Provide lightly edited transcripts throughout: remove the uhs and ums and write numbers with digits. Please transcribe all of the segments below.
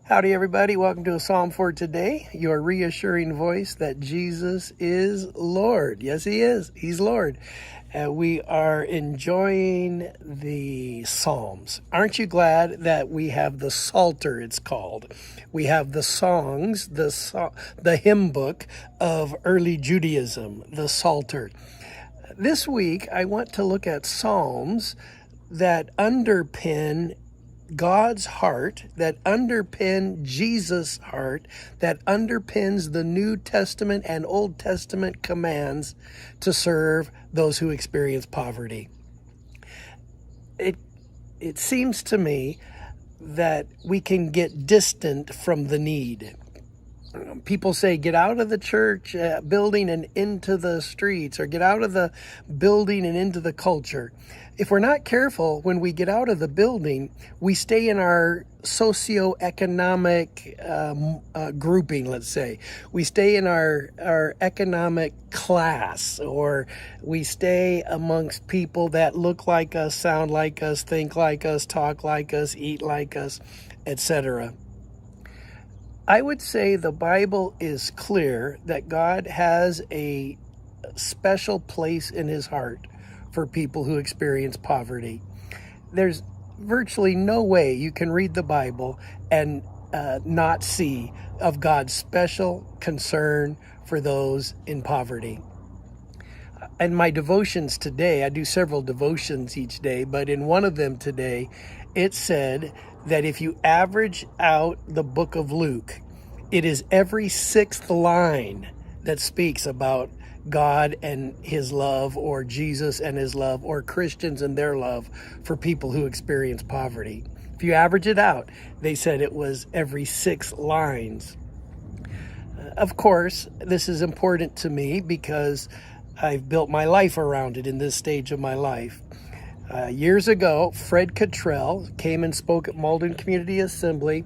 Howdy, everybody. Welcome to a Psalm for today, your reassuring voice that Jesus is Lord. Yes, He is. He's Lord. We are enjoying the Psalms. Aren't you glad that we have the Psalter, it's called? We have the songs, the hymn book of early Judaism, the Psalter. This week, I want to look at Psalms that underpin God's heart, that underpin Jesus' heart, that underpins the New Testament and Old Testament commands to serve those who experience poverty. It seems to me that we can get distant from the need. People say, get out of the church building and into the streets, or get out of the building and into the culture. If we're not careful, when we get out of the building, we stay in our socioeconomic grouping, let's say. We stay in our economic class, or we stay amongst people that look like us, sound like us, think like us, talk like us, eat like us, etc. I would say the Bible is clear that God has a special place in His heart for people who experience poverty. There's virtually no way you can read the Bible and not see of God's special concern for those in poverty. In my devotions today, I do several devotions each day, but in one of them today, it said that if you average out the book of Luke, it is every sixth line that speaks about God and His love, or Jesus and His love, or Christians and their love for people who experience poverty. If you average it out, they said it was every 6 lines. Of course, this is important to me because I've built my life around it in this stage of my life. Years ago, Fred Cottrell came and spoke at Malden Community Assembly,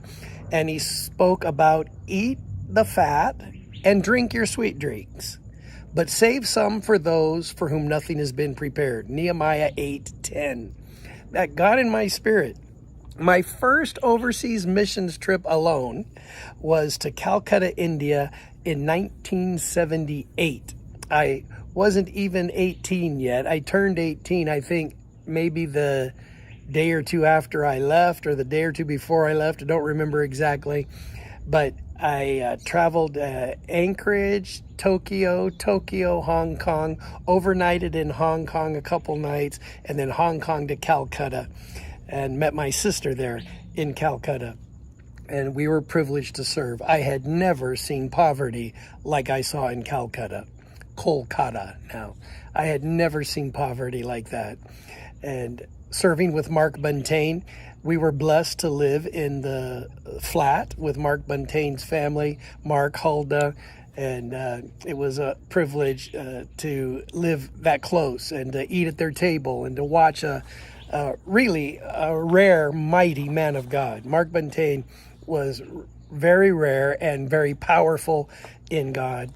and he spoke about eat the fat and drink your sweet drinks, but save some for those for whom nothing has been prepared. Nehemiah 8:10. That got in my spirit. My first overseas missions trip alone was to Calcutta, India in 1978. I wasn't even 18 yet. I turned 18, I think, maybe the day or two after I left, or the day or two before I left. I don't remember exactly. But I traveled Anchorage, Tokyo, Hong Kong, overnighted in Hong Kong a couple nights, and then Hong Kong to Calcutta, and met my sister there in Calcutta. And we were privileged to serve. I had never seen poverty like I saw in Calcutta. Kolkata now. I had never seen poverty like that. And serving with Mark Buntain, we were blessed to live in the flat with Mark Buntain's family, Mark, Hulda, and it was a privilege to live that close and to eat at their table and to watch a really rare, mighty man of God. Mark Buntain was very rare and very powerful in God.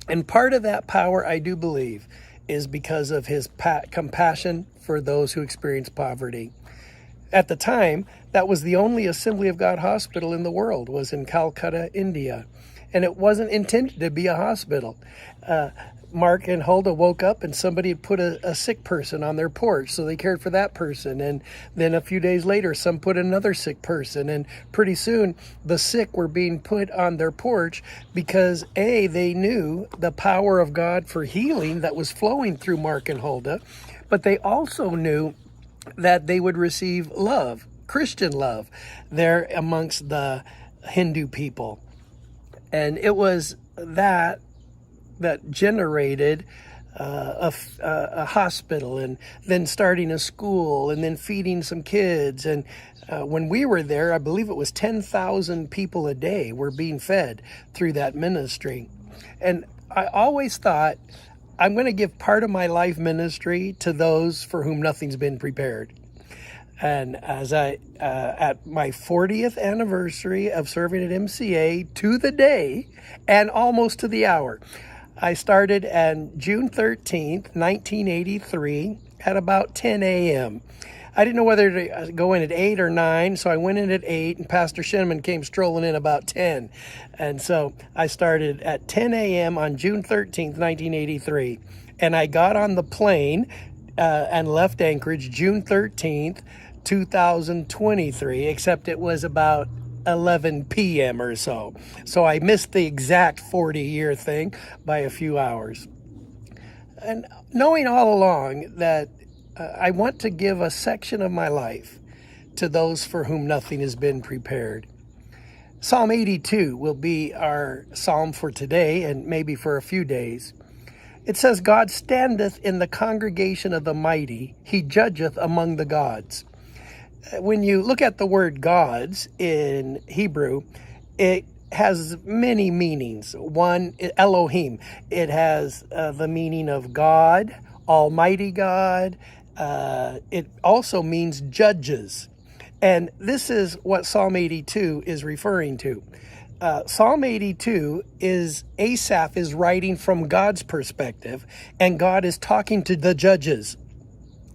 And part of that power, I do believe, is because of his compassion for those who experience poverty. At the time, that was the only Assembly of God hospital in the world, was in Calcutta, India. And it wasn't intended to be a hospital. Mark and Hulda woke up and somebody had put a sick person on their porch, so they cared for that person. And then a few days later, some put another sick person. And pretty soon, the sick were being put on their porch because, A, they knew the power of God for healing that was flowing through Mark and Hulda, but they also knew that they would receive love, Christian love, there amongst the Hindu people. And it was that generated a hospital, and then starting a school, and then feeding some kids. And when we were there, I believe it was 10,000 people a day were being fed through that ministry. And I always thought, I'm going to give part of my life ministry to those for whom nothing's been prepared. And as at my 40th anniversary of serving at MCA, to the day and almost to the hour, I started on June 13th, 1983 at about 10 a.m. I didn't know whether to go in at 8 or 9, so I went in at 8, and Pastor Shinneman came strolling in about 10. And so I started at 10 a.m. on June 13th, 1983. And I got on the plane and left Anchorage June 13th, 2023, except it was about 11 p.m. or so. So I missed the exact 40-year thing by a few hours. And knowing all along that I want to give a section of my life to those for whom nothing has been prepared. Psalm 82 will be our psalm for today and maybe for a few days. It says, God standeth in the congregation of the mighty, he judgeth among the gods. When you look at the word gods in Hebrew, it has many meanings. One, Elohim. It has the meaning of God, Almighty God. It also means judges. And this is what Psalm 82 is referring to. Psalm 82 is Asaph is writing from God's perspective, and God is talking to the judges.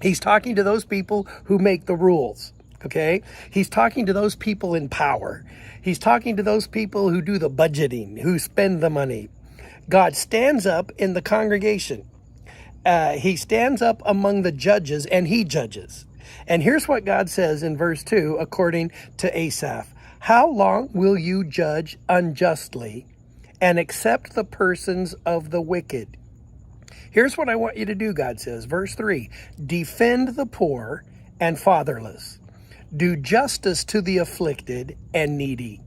He's talking to those people who make the rules. Okay? He's talking to those people in power. He's talking to those people who do the budgeting, who spend the money. God stands up in the congregation. He stands up among the judges, and he judges. And here's what God says in verse 2, according to Asaph. How long will you judge unjustly and accept the persons of the wicked? Here's what I want you to do, God says. Verse 3, defend the poor and fatherless. Do justice to the afflicted and needy.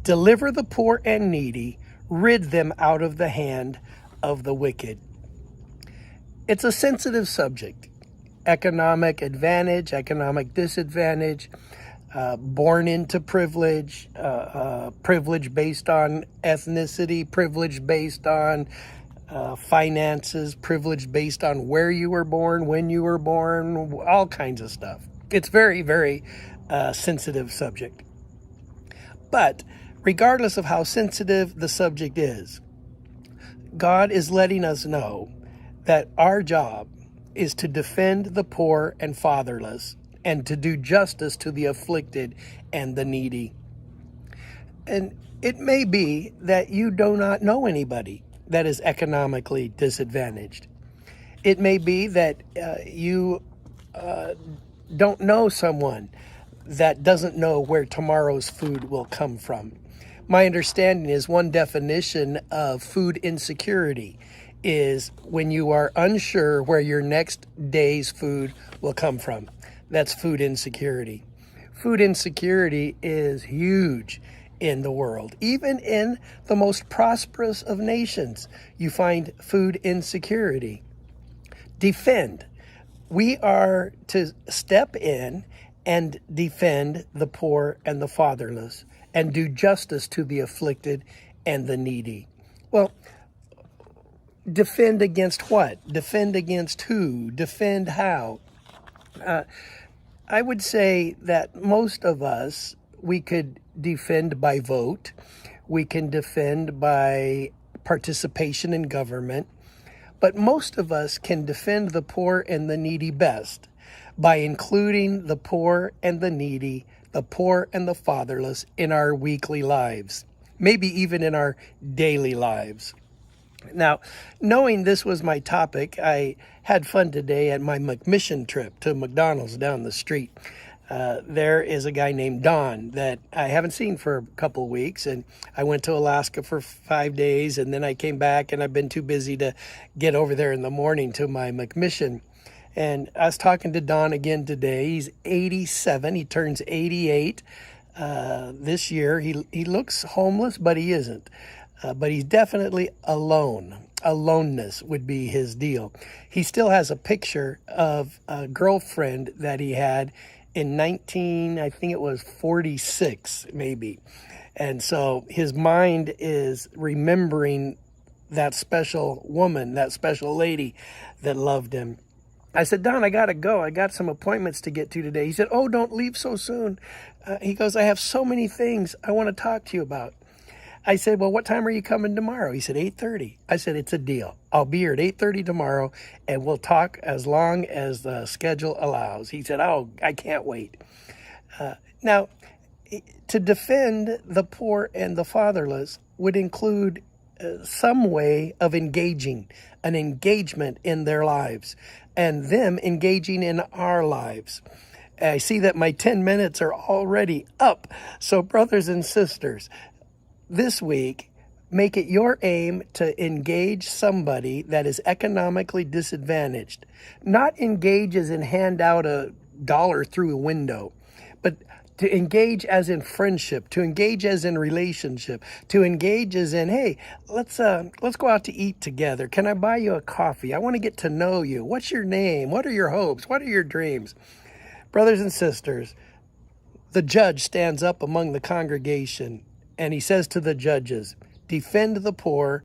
Deliver the poor and needy. Rid them out of the hand of the wicked. It's a sensitive subject. Economic advantage, economic disadvantage, born into privilege, privilege based on ethnicity, privilege based on finances, privilege based on where you were born, when you were born, all kinds of stuff. It's very, very sensitive subject. But regardless of how sensitive the subject is, God is letting us know that our job is to defend the poor and fatherless and to do justice to the afflicted and the needy. And it may be that you do not know anybody that is economically disadvantaged. It may be that you don't know someone that doesn't know where tomorrow's food will come from. My understanding is one definition of food insecurity is when you are unsure where your next day's food will come from. That's food insecurity. Food insecurity is huge in the world. Even in the most prosperous of nations, you find food insecurity. Defend. We are to step in and defend the poor and the fatherless and do justice to the afflicted and the needy. Well, defend against what? Defend against who? Defend how? I would say that most of us, we could defend by vote. We can defend by participation in government. But most of us can defend the poor and the needy best by including the poor and the needy, the poor and the fatherless in our weekly lives, maybe even in our daily lives. Now, knowing this was my topic, I had fun today at my McMission trip to McDonald's down the street. There is a guy named Don that I haven't seen for a couple of weeks, and I went to Alaska for 5 days, and then I came back, and I've been too busy to get over there in the morning to my McMission. And I was talking to Don again today. He's 87. He turns 88 this year. He looks homeless, but he isn't. But he's definitely alone. Aloneness would be his deal. He still has a picture of a girlfriend that he had in I think it was 46, maybe. And so his mind is remembering that special woman, that special lady that loved him. I said, Don, I got to go. I got some appointments to get to today. He said, oh, don't leave so soon. He goes, I have so many things I want to talk to you about. I said, well, what time are you coming tomorrow? He said, 8:30. I said, it's a deal. I'll be here at 8:30 tomorrow, and we'll talk as long as the schedule allows. He said, oh, I can't wait. Now, to defend the poor and the fatherless would include some way of engaging, an engagement in their lives, and them engaging in our lives. I see that my 10 minutes are already up. So, brothers and sisters, this week, make it your aim to engage somebody that is economically disadvantaged. Not engage as in hand out a dollar through a window, but to engage as in friendship, to engage as in relationship, to engage as in, hey, let's go out to eat together. Can I buy you a coffee? I want to get to know you. What's your name? What are your hopes? What are your dreams? Brothers and sisters, the judge stands up among the congregation and he says to the judges, defend the poor